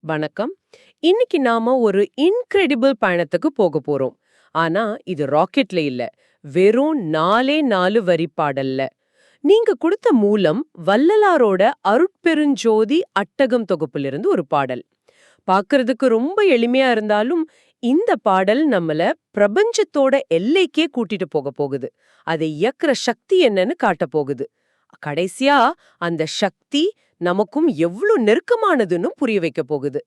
வணக்கம். இன்னைக்கு நாம ஒரு இன்கிரெடிபிள் பயணத்துக்கு போக போறோம். ஆனா இது ராக்கெட்ல இல்ல. வெறும் 4 வரி பாடல்ல. நீங்க கொடுத்த மூலம் வள்ளலாரோட அருட்பெருஞ்சோதி அட்டகம் தொகுப்பிலிருந்து ஒரு பாடல். பார்க்கிறதுக்கு ரொம்ப எளிமையா இருந்தாலும் இந்த பாடல் நம்மள பிரபஞ்சத்தோட எல்லைக்கே கூட்டிட்டு போக போகுது. அதை இயக்குற சக்தி என்னன்னு காட்ட போகுது. கடைசியா அந்த சக்தி நமக்கும் எவ்வளவு நெருக்கமானதுன்னு புரிய வைக்க போகுது.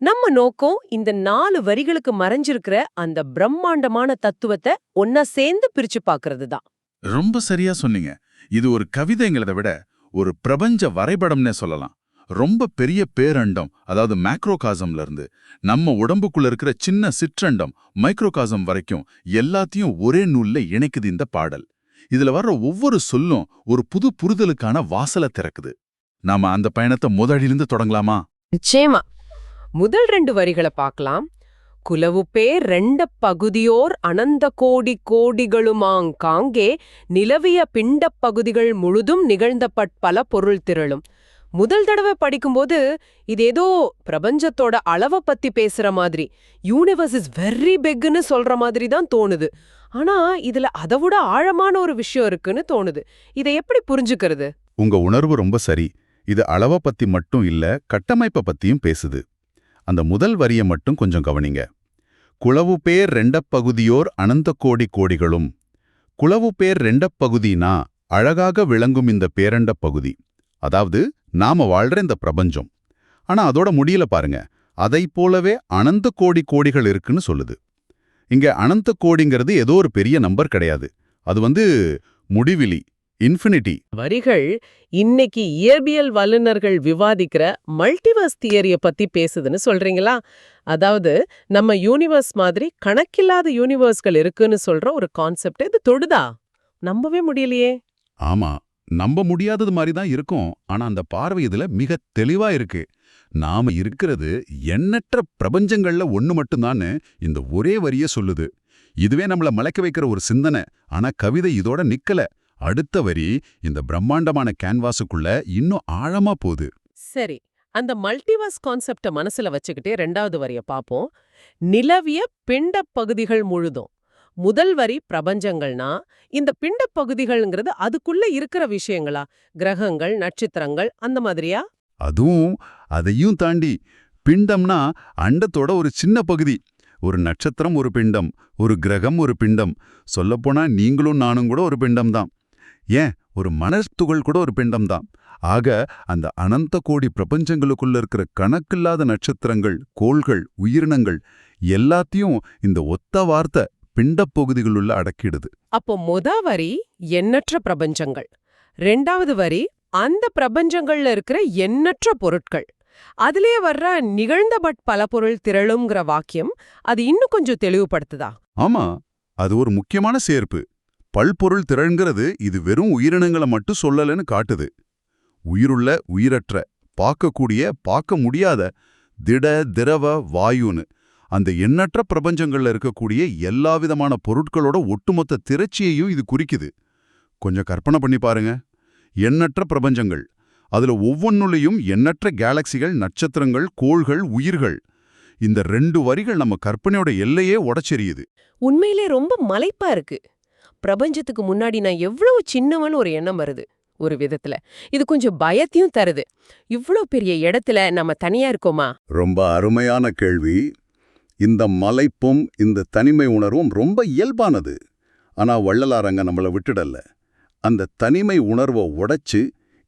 நம்ம நோக்கம் இந்த 4 வரிகளுக்கு மறைஞ்சிருக்கிற அந்த பிரம்மாண்டமான தத்துவத்தை ஒன்னா சேர்ந்து பிரிச்சு பார்க்கிறது தான். ரொம்ப சரியா சொன்னீங்க. இது ஒரு கவிதைங்கிறத விட ஒரு பிரபஞ்ச வரைபடம்னே சொல்லலாம். ரொம்ப பெரிய பேரண்டம், அதாவது மேக்ரோகாசம்ல இருந்து நம்ம உடம்புக்குள்ள இருக்கிற சின்ன சிற்றண்டம் மைக்ரோகாசம் வரைக்கும் எல்லாத்தையும் ஒரே நூல்ல இணைக்குது இந்த பாடல். இதுல வர்ற ஒவ்வொரு சொல்லும் ஒரு புது புரிதலுக்கான வாசலை திறக்குது. நாம அந்த பயணத்தை முதலிலிருந்து தொடங்கலாமா? நிச்சயமா. முதல் 2 வரிகளை பார்க்கலாம். குலவு பேர் 2 பகுதியோர் அனந்த கோடி கோடிகளுமாங்காங்கே நிலவிய பிண்டப் பகுதிகள் முழுதும் நிகழ்ந்த பல பொருள் திரளும். முதல் தடவை படிக்கும்போது இது ஏதோ பிரபஞ்சத்தோட அளவை பத்தி பேசுற மாதிரி, யூனிவர்ஸ் இஸ் வெரி பிக்னு சொல்ற மாதிரி தான் தோணுது. ஆனா இதுல அதை விட ஆழமான ஒரு விஷயம் இருக்குன்னு தோணுது. இதை எப்படி புரிஞ்சுக்கிறது? உங்க உணர்வு ரொம்ப சரி. இது அளவை பத்தி மட்டும் இல்ல, கட்டமைப்பை பத்தியும் பேசுது. அந்த முதல் வரியை மட்டும் கொஞ்சம் கவனிங்க. குளவு பேர் 2 பகுதியோர் அனந்த கோடி கோடிகளும். குளவு பேர் 2 பகுதினா அழகாக விளங்கும் இந்த பேரண்ட பகுதி, அதாவது நாம வாழ்ற இந்த பிரபஞ்சம். ஆனா அதோட முடியல பாருங்க, அதை போலவே அனந்த கோடி கோடிகள் இருக்குன்னு சொல்லுது. இங்க அனந்த கோடிங்கிறது ஏதோ ஒரு பெரிய நம்பர் கிடையாது. அது முடிவிலி, இன்ஃபினிட்டி. வரிகள் இன்னைக்கு இயற்பியல் வல்லுநர்கள் விவாதிக்கிற மல்டிவர்ஸ் தியரிய பத்தி பேசுதுன்னு சொல்றீங்களா? அதாவது நம்ம யூனிவர்ஸ் மாதிரி கணக்கில்லாத யூனிவர்ஸ்கள் இருக்குன்னு சொல்ற ஒரு கான்செப்ட் இது தொடுதா? நம்பவே முடியலையே. ஆமா, நம்ப முடியாதது மாதிரி தான் இருக்கும். ஆனா அந்த பார்வை இதுல மிக தெளிவா இருக்கு. நாம இருக்கிறது எண்ணற்ற பிரபஞ்சங்கள்ல ஒண்ணு மட்டும்தான்னு இந்த ஒரே வரிய சொல்லுது. இதுவே நம்மள மலைக்க வைக்கிற ஒரு சிந்தனை. ஆனா கவிதை இதோட நிக்கல. அடுத்த வரி இந்த பிரம்மாண்டமான கேன்வாஸுக்குள்ள இன்னும் ஆழமா போகுது. சரி, அந்த மல்டிவர்ஸ் கான்செப்ட மனசுல வச்சுக்கிட்டே 2வது வரிய பாப்போம். நிலவிய பிண்ட பகுதிகள் முழுதும். முதல் வரி பிரபஞ்சங்கள்னா, இந்த பிண்ட பகுதிகள்ங்கிறது அதுக்குள்ள இருக்கிற விஷயங்களா? கிரகங்கள், நட்சத்திரங்கள் அந்த மாதிரியா? அதுவும் அதையும் தாண்டி பிண்டம்னா அண்டத்தோட ஒரு சின்ன பகுதி. ஒரு நட்சத்திரம் ஒரு பிண்டம், ஒரு கிரகம் ஒரு பிண்டம், சொல்லப்போனா நீங்களும் நானும் கூட ஒரு பிண்டம் தான். ஏன், ஒரு மனத்துகள் கூட ஒரு பிண்டம் தான். ஆக அந்த அனந்த கோடி பிரபஞ்சங்களுக்குள்ள இருக்கிற கணக்கில்லாத நட்சத்திரங்கள், கோள்கள், உயிரினங்கள் எல்லாத்தையும் இந்த ஒத்த வார்த்தை பிண்டப் பகுதிகளுள்ள அடக்கிடுது. அப்போ வரி எண்ணற்ற பிரபஞ்சங்கள், 2வது வரி அந்த பிரபஞ்சங்கள்ல இருக்கிற எண்ணற்ற பொருட்கள். அதிலே வர்ற நிகழ்ந்த பல பொருள் திரளும்ங்கிற வாக்கியம் அது இன்னும் கொஞ்சம் தெளிவுபடுத்துதா? ஆமா, அது ஒரு முக்கியமான சேர்ப்பு. பல்பொருள் திரள்ங்கிறது இது வெறும் உயிரினங்களை மட்டும் சொல்லலன்னு காட்டுது. உயிருள்ள, உயிரற்ற, பார்க்கக்கூடிய, பார்க்க முடியாத, திட, திரவ, வாயுன்னு அந்த எண்ணற்ற பிரபஞ்சங்கள்ல இருக்கக்கூடிய எல்லா விதமான பொருட்களோட ஒட்டுமொத்த திரட்சியையும் இது குறிக்குது. கொஞ்சம் கற்பனை பண்ணி பாருங்க. எண்ணற்ற பிரபஞ்சங்கள், அதுல ஒவ்வொன்னுலையும் எண்ணற்ற கேலக்சிகள், நட்சத்திரங்கள், கோள்கள், உயிர்கள். இந்த 2 வரிகள் நம்ம கற்பனையோட எல்லையே உடைச்செறியுது. உண்மையிலே ரொம்ப மலைப்பா இருக்கு. பிரபஞ்சத்துக்கு முன்னாடி நான் எவ்வளவு சின்னவன் ஒரு எண்ணம் வருது. ஒரு விதத்துல இது கொஞ்சம் பயத்தையும் தருது. இவ்ளோ பெரிய இடத்துல நம்ம தனியா இருக்கோமா? ரொம்ப அருமையான கேள்வி. இந்த மலைப்பும் இந்த தனிமை உணர்வும் ரொம்ப இயல்பானது. ஆனா வள்ளலாரங்க நம்மள விட்டுடல. அந்த தனிமை உணர்வை உடைச்சு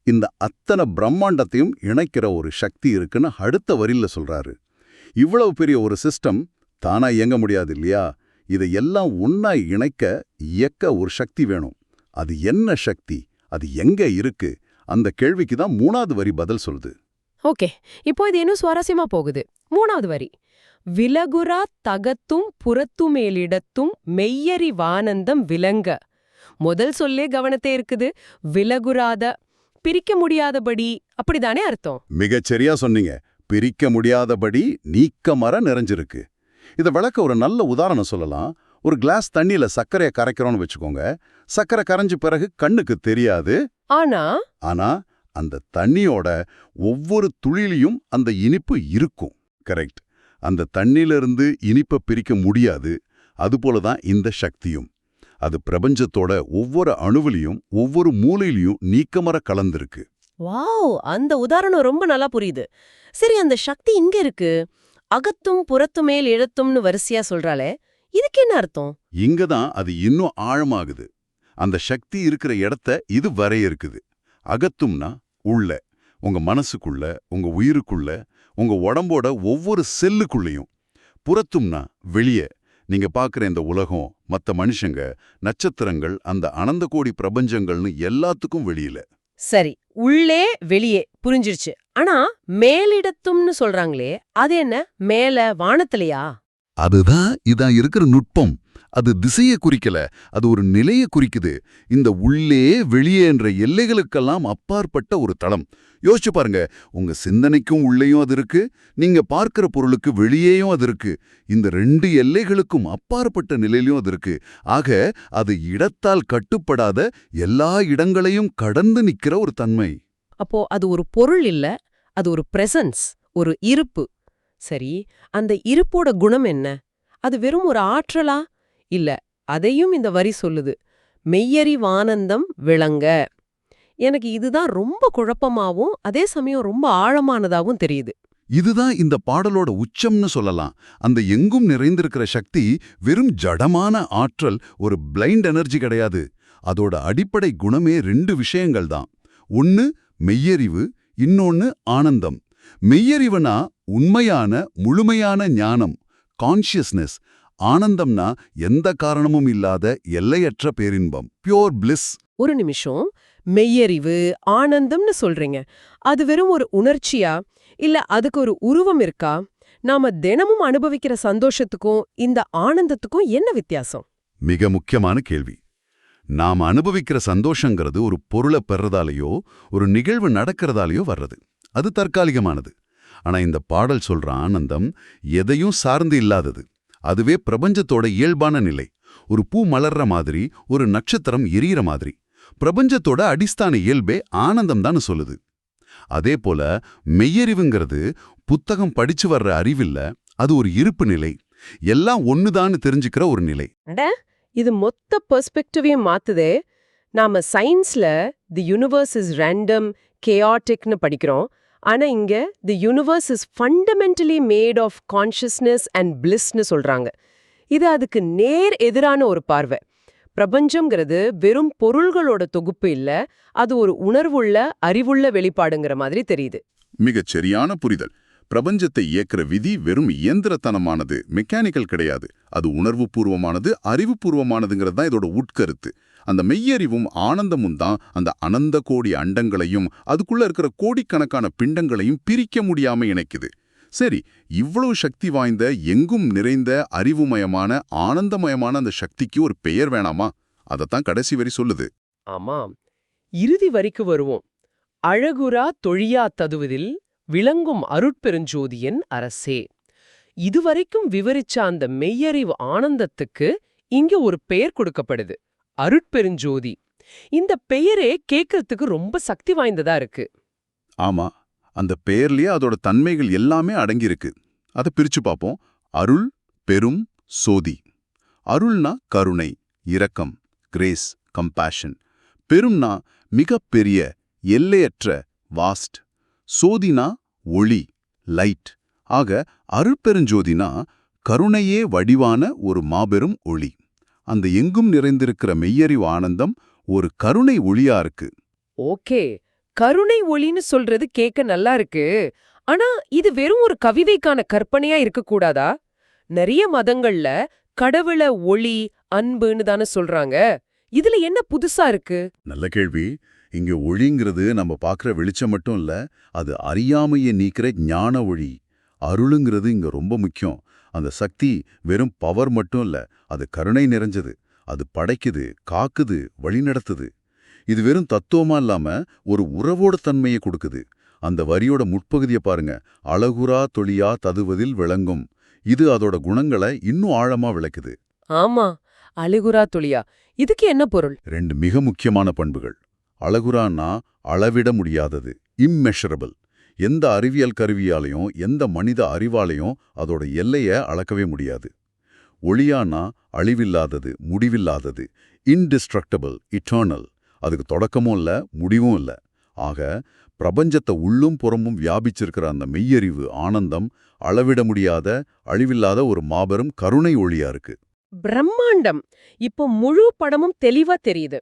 இந்த அத்தனை பிரம்மாண்டத்தையும் இணைக்கிற ஒரு சக்தி இருக்குன்னு அடுத்த வரியில சொல்றாரு. இவ்வளவு பெரிய ஒரு சிஸ்டம் தானா இயங்க முடியாது இல்லையா? இதை எல்லாம் ஒன்னா இணைக்க, இயக்க ஒரு சக்தி வேணும். அது என்ன சக்தி? அது எங்க இருக்கு? அந்த கேள்விக்கு தான் 3வது வரி பதில் சொல்லுது. ஓகே, இப்போ இது இன்னும் சுவாரஸ்யமா போகுது. 3வது வரி விலகுரா தகத்தும் புறத்துமேலிடத்தும் மெய்யறி வானந்தம் விளங்க. முதல் சொல்லே கவனத்தே இருக்குது. விலகுராத, பிரிக்க முடியாதபடி, அப்படிதானே அர்த்தம்? மிகச்சரியா சொன்னீங்க. பிரிக்க முடியாதபடி நீக்கமற நிறைஞ்சிருக்கு. இதை விளக்க ஒரு நல்ல உதாரணம் சொல்லலாம். ஒரு கிளாஸ் தண்ணியில சர்க்கரையை கரைக்கிறோம்னு வச்சுக்கோங்க. சர்க்கரை கரைஞ்ச பிறகு கண்ணுக்கு தெரியாது. ஆனா அந்த தண்ணியோட ஒவ்வொரு துளியிலையும் அந்த இனிப்பு இருக்கும். கரெக்ட். அந்த தண்ணியிலிருந்து இனிப்பை பிரிக்க முடியாது. அதுபோல தான் இந்த சக்தியும். அது பிரபஞ்சத்தோட ஒவ்வொரு அணுவிலையும் ஒவ்வொரு மூலையிலையும் நீக்கமற கலந்திருக்கு. வாவ், அந்த உதாரணம் ரொம்ப நல்லா புரியுது. சரி, அந்த சக்தி இங்க இருக்கு, அகத்தும் புறத்துமேல் எழுத்தும்னு வரிசையா சொல்றாளே, இதுக்கு என்ன அர்த்தம்? இங்க தான் அது இன்னும் ஆழமாகுது. அந்த சக்தி இருக்கிற இடத்த இது வரையறுக்குது. அகத்தும்னா உள்ள, உங்க மனசுக்குள்ள, உங்க உயிருக்குள்ள, உங்க உடம்போட ஒவ்வொரு செல்லுக்குள்ளேயும். புறத்தும்னா வெளியே, நீங்க பார்க்குற இந்த உலகம், மற்ற மனுஷங்க, நட்சத்திரங்கள், அந்த அனந்த கோடி பிரபஞ்சங்கள்னு எல்லாத்துக்கும் வெளியில. சரி, உள்ளே வெளியே புரிஞ்சிருச்சு. ஆனா மேலிடத்தும்னு சொல்றாங்களே, அது என்ன, மேல வானத்திலையா? அதுதான் இதான் இருக்கிற நுட்பம். அது திசையை குறிக்கல, அது ஒரு நிலையை குறிக்குது. இந்த உள்ளே வெளியே என்ற எல்லைகளுக்கெல்லாம் அப்பாற்பட்ட ஒரு தளம். யோசிச்சு பாருங்க, உங்க சிந்தனைக்கும் உள்ளேயும் அது இருக்கு, நீங்க பார்க்கிற பொருளுக்கு வெளியேயும் அது இருக்கு. இந்த 2 எல்லைகளுக்கும் அப்பாற்பட்ட நிலையிலும் அது இருக்கு. ஆக அது இடத்தால் கட்டுப்படாத எல்லா இடங்களையும் கடந்து நிக்கிற ஒரு தன்மை. அப்போ அது ஒரு பொருள் இல்ல, அது ஒரு பிரசன்ஸ், ஒரு இருப்பு. சரி, அந்த இருப்போட குணம் என்ன? அது வெறும் ஒரு ஆற்றலா? இல்ல, அதையும் இந்த வரி சொல்லுது, மெய்யறிவானந்தம் விளங்க. எனக்கு இதுதான் ரொம்ப குழப்பமாவும் அதே சமயம் ரொம்ப ஆழமானதாவும் தெரியுது. இதுதான் இந்த பாடலோட உச்சம்னு சொல்லலாம். அந்த எங்கும் நிறைந்திருக்கிற சக்தி வெறும் ஜடமான ஆற்றல், ஒரு பிளைண்ட் எனர்ஜி கிடையாது. அதோட அடிப்படை குணமே 2 விஷயங்கள் தான். ஒன்னு மெய்யறிவு, இன்னொன்னு ஆனந்தம். மெய்யறிவுனா உண்மையான முழுமையான ஞானம், கான்ஷியஸ்னஸ். ஆனந்தம்னா எந்த காரணமும் இல்லாத எல்லையற்ற பேரின்பம், பியோர் பிளிஸ். ஒரு நிமிஷம், மெய்யறிவு ஆனந்தம்னு சொல்றீங்க, அது வெறும் ஒரு உணர்ச்சியா, இல்ல அதுக்கு ஒரு உருவம் இருக்கா? நாம தினமும் அனுபவிக்கிற சந்தோஷத்துக்கும் இந்த ஆனந்தத்துக்கும் என்ன வித்தியாசம்? மிக முக்கியமான கேள்வி. நாம் அனுபவிக்கிற சந்தோஷங்கிறது ஒரு பொருளை பெறதாலேயோ ஒரு நிகழ்வு நடக்கிறதாலேயோ வர்றது. அது தற்காலிகமானது. ஆனா இந்த பாடல் சொல்ற ஆனந்தம் எதையும் சார்ந்து இல்லாதது. அதுவே பிரபஞ்சத்தோட இயல்பான நிலை. ஒரு பூ மலர்ற மாதிரி, ஒரு நட்சத்திரம் எரியற மாதிரி. பிரபஞ்சத்தோட அடிஸ்தான இயல்பே ஆனந்தம் தான் சொல்லுது. அதே போல மெய்யறிவுங்கிறது புத்தகம் படிச்சு வர்ற அறிவில்ல, அது ஒரு இருப்பு நிலை. எல்லாம் ஒண்ணுதான்னு தெரிஞ்சுக்கிற ஒரு நிலை. இது மொத்த பெர்ஸ்பெக்டிவையும் மாத்துதே. நாம சயின்ஸ்ல தி யூனிவர்ஸ் இஸ் ரேண்டம், கேயாட்டிக்னு படிக்கிறோம். ஆனா இங்க the universe is fundamentally made of consciousness and பிளிஸ்னு சொல்றாங்க. இது அதுக்கு நேர் எதிரான ஒரு பார்வை. பிரபஞ்சம்ங்கிறது வெறும் பொருள்களோட தொகுப்பு இல்ல, அது ஒரு உணர்வுள்ள, அறிவுள்ள வெளிப்பாடுங்கிற மாதிரி தெரியுது. மிகச் சரியான புரிதல். பிரபஞ்சத்தை இயக்குற விதி வெறும் இயந்திரத்தனமானது, மெக்கானிக்கல் கிடையாது. அது உணர்வுபூர்வமானது, அறிவுபூர்வமானதுங்கிறது தான் இதோட உட்கருத்து. அந்த மெய்யறிவும் ஆனந்தமும் தான் அந்த அனந்த கோடி அண்டங்களையும் அதுக்குள்ள இருக்கிற கோடிக்கணக்கான பிண்டங்களையும் பிரிக்க முடியாம இணைக்குது. சரி, இவ்வளவு சக்தி வாய்ந்த, எங்கும் நிறைந்த, அறிவுமயமான, ஆனந்தமயமான அந்த சக்திக்கு ஒரு பெயர் வேணாமா? அதத்தான் கடைசி வரி சொல்லுது. ஆமாம், இறுதி வரிக்கு வருவோம். அழகுரா தொழியா ததுவதில் விளங்கும் அருட்பெருஞ்சோதியின் அரசே. இதுவரைக்கும் விவரிச்ச அந்த மெய்யறிவு ஆனந்தத்துக்கு இங்க ஒரு பெயர் கொடுக்கப்படுது, அருட்பெருஞ்சோதி. இந்த பெயரே கேட்கறதுக்கு ரொம்ப சக்தி வாய்ந்ததா இருக்கு. ஆமா, அந்த பெயர்லயே அதோட தன்மைகள் எல்லாமே அடங்கியிருக்கு. அதை பிரிச்சு பார்ப்போம். அருள், பெரும், சோதி. அருள்னா கருணை, இரக்கம், கிரேஸ், கம்பேஷன். பெரும்னா மிகப்பெரிய, எல்லையற்ற, வாஸ்ட். சோதினா ஒளி, லைட். ஆக அருட்பெருஞ்சோதினா கருணையே வடிவான ஒரு மாபெரும் ஒளி. அந்த எங்கும் நிறைந்திருக்கிற மெய்யறிவு ஆனந்தம் ஒரு கருணை ஒளியா இருக்கு. ஓகே, கருணை ஒளின்னு சொல்றது கேட்க நல்லா இருக்கு. ஆனா இது வெறும் ஒரு கவிதைக்கான கற்பனையா இருக்கக்கூடாதா? நிறைய மதங்கள்ல கடவுள ஒளி, அன்புன்னு தானே சொல்றாங்க. இதுல என்ன புதுசா இருக்கு? நல்ல கேள்வி. இங்க ஒளிங்கிறது நம்ம பார்க்குற வெளிச்சம் மட்டும் இல்ல, அது அறியாமையை நீக்கிற ஞான ஒளி. அருளுங்கிறது இங்க ரொம்ப முக்கியம். அந்த சக்தி வெறும் பவர் மட்டும் இல்ல, அது கருணை நிறைஞ்சது. அது படைக்குது, காக்குது, வழிநடத்துது. இது வெறும் தத்துவமா இல்லாம ஒரு உறவோட தன்மையை கொடுக்குது. அந்த வரியோட முற்பகுதியை பாருங்க. அழகுரா தொழியா ததுவதில் விளங்கும். இது அதோட குணங்களை இன்னும் ஆழமா விளக்குது. ஆமா, அழகுரா தொழியா, இதுக்கு என்ன பொருள்? 2 மிக முக்கியமான பண்புகள். அழகுரான்னா அளவிட முடியாதது, இம்மெஷரபிள். எந்த அறிவியல் கருவியாலையும் எந்த மனித அறிவாலையும் அதோட எல்லைய அளக்கவே முடியாது. ஒளியானா அழிவில்லாதது, முடிவில்லாதது, இன்டிஸ்ட்ரக்டபிள், இட்டர்னல். அதுக்கு தொடக்கமும் இல்ல, முடிவும் இல்ல. ஆக பிரபஞ்சத்தை உள்ளும் புறமும் வியாபிச்சிருக்கிற அந்த மெய்யறிவு, ஆனந்தம் அளவிட முடியாத, அழிவில்லாத ஒரு மாபெரும் கருணை ஒளியா இருக்கு. பிரம்மாண்டம்! இப்போ முழு படமும் தெளிவா தெரியுது.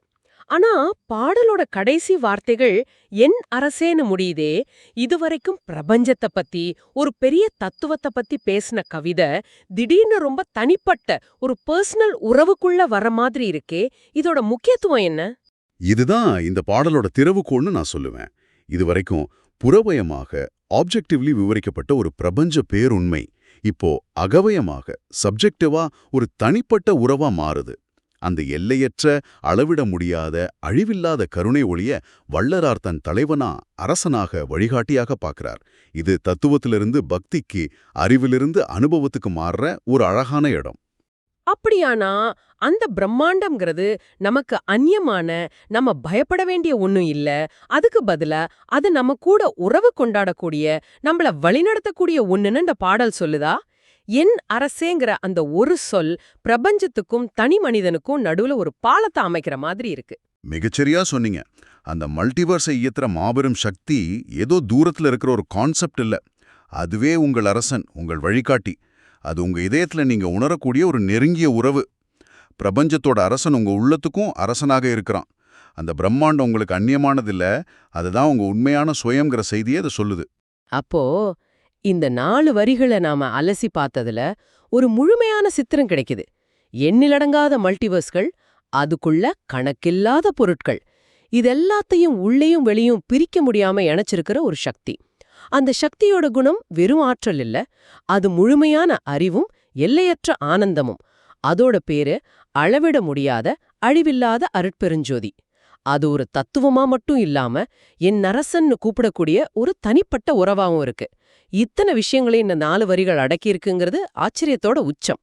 ஆனா பாடலோட கடைசி வார்த்தைகள் என் அரசேன்னு முடியுதே. இதுவரைக்கும் பிரபஞ்சத்தை பத்தி, ஒரு பெரிய தத்துவத்தை பத்தி பேசின கவிதை திடீர்னு ரொம்ப தனிப்பட்ட ஒரு பர்சனல் உறவுக்குள்ள வர மாதிரி இருக்கே. இதோட முக்கியத்துவம் என்ன? இதுதான் இந்த பாடலோட திறவுகோல்னு நான் சொல்லுவேன். இதுவரைக்கும் புறவயமாக ஆப்ஜெக்டிவ்லி விவரிக்கப்பட்ட ஒரு பிரபஞ்ச பேருண்மை இப்போ அகவயமாக சப்ஜெக்டிவா ஒரு தனிப்பட்ட உறவா மாறுது. அந்த எல்லையற்ற, அளவிட முடியாத, அழிவில்லாத கருணை ஒளிய வள்ளலார் தன் தலைவனா, அரசனாக, வழிகாட்டியாக பார்க்கிறார். இது தத்துவத்திலிருந்து பக்திக்கு, அறிவிலிருந்து அனுபவத்துக்கு மாறுற ஒரு அழகான இடம். அப்படியானா அந்த பிரம்மாண்டம்ங்கிறது நமக்கு அந்நியமான, நம்ம பயப்பட வேண்டிய ஒண்ணும் இல்ல. அதுக்கு பதிலா அது நம்ம கூட உறவு கொண்டாடக்கூடிய, நம்மள வழிநடத்தக்கூடிய ஒண்ணுன்னு இந்த பாடல் சொல்லுதா? என் அரசேங்கிற அந்த ஒரு சொல் பிரபஞ்சத்துக்கும் தனி மனிதனுக்கும் நடுவுல ஒரு பாலத்தை அமைக்கிற மாதிரி இருக்கு. மிகச்சரியா சொன்னீங்க. அந்த மல்டிவர்ஸை இயத்துற மாபெரும் சக்தி ஏதோ தூரத்துல இருக்கிற ஒரு கான்செப்ட் இல்ல. அதுவே உங்கள் அரசன், உங்கள் வழிகாட்டி. அது உங்க இதயத்துல நீங்க உணரக்கூடிய ஒரு நெருங்கிய உறவு. பிரபஞ்சத்தோட அரசன் உங்க உள்ளத்துக்கும் அரசனாக இருக்கிறான். அந்த பிரம்மாண்டம் உங்களுக்கு அந்நியமானதில்ல, அதுதான் உங்க உண்மையான சுயம்ங்கிற செய்தியே அது சொல்லுது. அப்போ இந்த 4 வரிகளை நாம அலசி பார்த்ததுல ஒரு முழுமையான சித்திரம் கிடைக்குது. எண்ணிலடங்காத மல்டிவர்ஸ்கள், அதுக்குள்ள கணக்கில்லாத பொருட்கள், இதெல்லாத்தையும் உள்ளேயும் வெளியும் பிரிக்க முடியாம இணைச்சிருக்கிற ஒரு சக்தி. அந்த சக்தியோட குணம் வெறும் ஆற்றல் இல்ல, அது முழுமையான அறிவும் எல்லையற்ற ஆனந்தமும். அதோட பேரு அளவிட முடியாத, அழிவில்லாத அருட்பெருஞ்சோதி. அது ஒரு தத்துவமா மட்டும் இல்லாம என் அரசன்னு கூப்பிடக்கூடிய ஒரு தனிப்பட்ட உறவாவும் இருக்கு. இத்தனை விஷயங்களையும் இந்த 4 வரிகள் அடக்கியிருக்குங்கிறது ஆச்சரியத்தோட உச்சம்.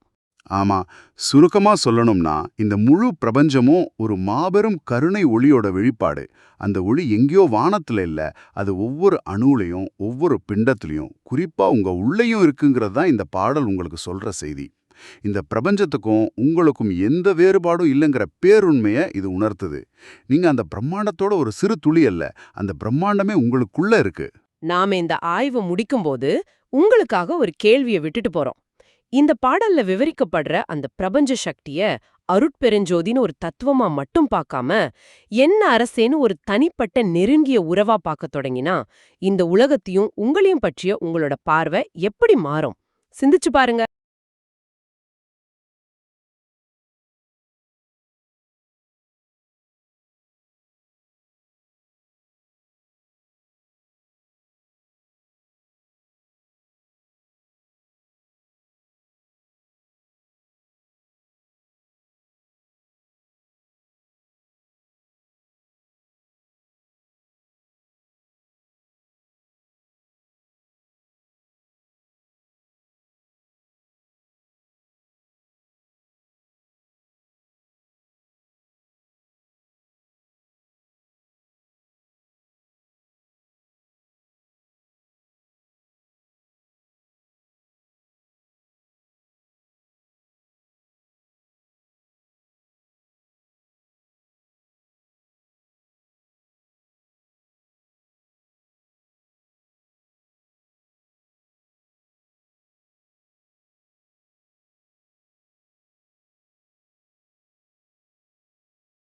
ஆமா, சுருக்கமா சொல்லணும்னா இந்த முழு பிரபஞ்சமும் ஒரு மாபெரும் கருணை ஒளியோட வெளிப்பாடு. அந்த ஒளி எங்கேயோ வானத்துல இல்ல, அது ஒவ்வொரு அணுலையும், ஒவ்வொரு பிண்டத்திலையும், குறிப்பா உங்க உள்ளேயும் இருக்குங்கிறது தான் இந்த பாடல் உங்களுக்கு சொல்ற செய்தி. இந்த பிரபஞ்சத்துக்கும் உங்களுக்கும் எந்த வேறுபாடும் இல்லைங்கிற பேருண்மையை இது உணர்த்துது. நீங்க அந்த பிரம்மாண்டத்தோட ஒரு சிறு துளி அல்ல, அந்த பிரம்மாண்டமே உங்களுக்குள்ள இருக்கு. நாம இந்த ஆய்வு முடிக்கும்போது உங்களுக்காக ஒரு கேள்வியை விட்டுட்டு போறோம். இந்த பாடல்ல விவரிக்கப்படுற அந்த பிரபஞ்ச சக்திய அருட்பெருஞ்சோதின்னு ஒரு தத்துவமா மட்டும் பார்க்காம, என்ன அரசேன்னு ஒரு தனிப்பட்ட நெருங்கிய உறவா பார்க்க தொடங்கினா, இந்த உலகத்தையும் உங்களையும் பற்றிய உங்களோட பார்வை எப்படி மாறும்? சிந்திச்சு பாருங்க.